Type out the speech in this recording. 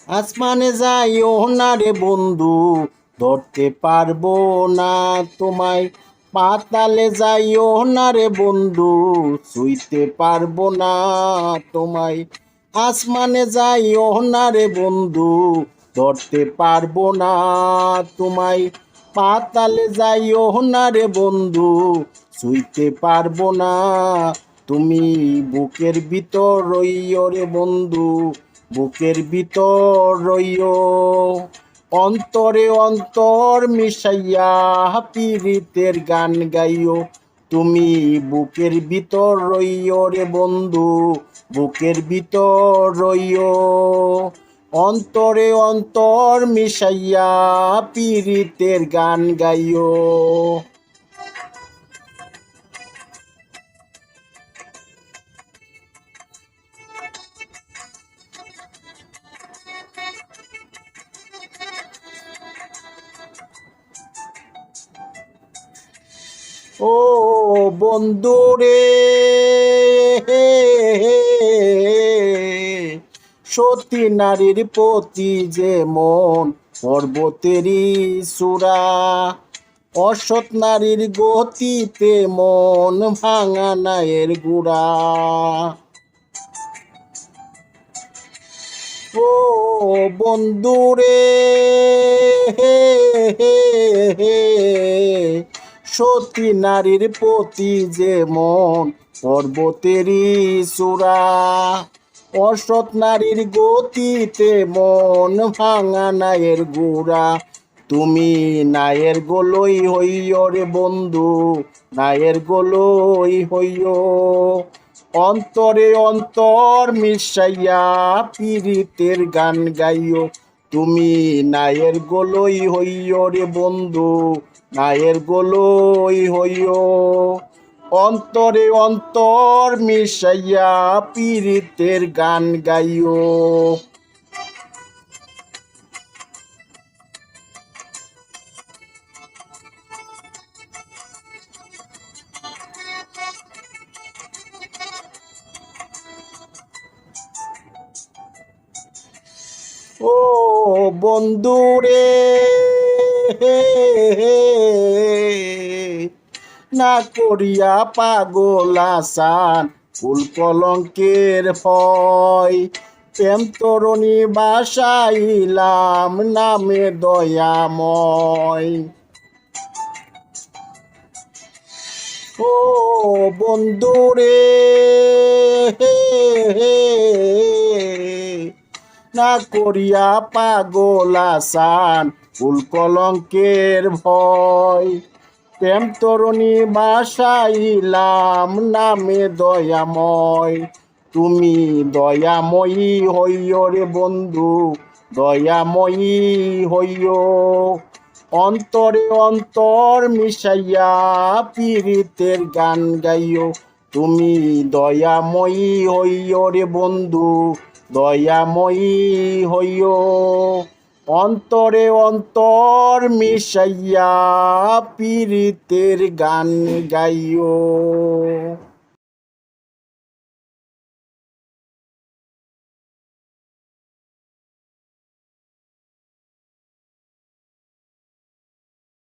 আসমানে যাইও না রে বন্ধু, ধরতে পারবো না তোমায়। পাতালে যাইও না রে বন্ধু, ছুঁইতে পারবো না তোমায়। আসমানে যাইও না রে বন্ধু, ধরতে পারবো না তোমায়। পাতালে যাইও না রে বন্ধু, ছুঁইতে পারবো না। তুমি বুকের ভিতর রইও রে বন্ধু, বুকের ভিতর রইও। অন্তরে অন্তর মিশাইয়া পীরিতের গান গাইও। তুমি বুকের ভিতর রইও রে বন্ধু, বুকের ভিতর রইও। অন্তরে অন্তর মিশাইয়া পীরিতের গান গাইও। ও বন্ধুরে, সতী নারীর প্রতি যে মন পর্বতেরই চূড়া, অসৎ নারীর গতিতে মন ভাঙা নায়ের গুড়া। ও বন্ধুরে, সতী নারীর প্রতি যে মন পর্বতেরই চূড়া, অসৎ নারীর গতিতে মন ভাঙা নায়ের গুড়া। তুমি নায়ের গোলই হইও রে বন্ধু, নায়ের গোলই হইও। অন্তরে অন্তর মিশাইয়া পীরিতের গান গাইও। তুমি নায়ের গোলই হইও রে বন্ধু, নায়ের গোলই হইও। অন্তরে অন্তর মিশাইয়া পীরিতের গান গাইও। ও বন্ধুরে, না করিয়া পাগল আসান ফুল কলঙ্কের ভয়। প্রেম তরণী বাসাইলাম নামে দয়াময়। ও বন্ধুরে, না করিয়া পাগল আসান ফুল কলঙ্কের ভয়। প্রেম তরণী বাসাইলাম নামে দয়াময়। তুমি দয়াময়ী হইও রে বন্ধু, দয়াময়ী হইও। অন্তরে অন্তর মিশাইয়া পীরিতের গান গাইও। তুমি দয়াময়ী হইও রে বন্ধু, দয়াময়ী হইও। অন্তরে অন্তর মিশাইয়া পীরিতের গান গাইও।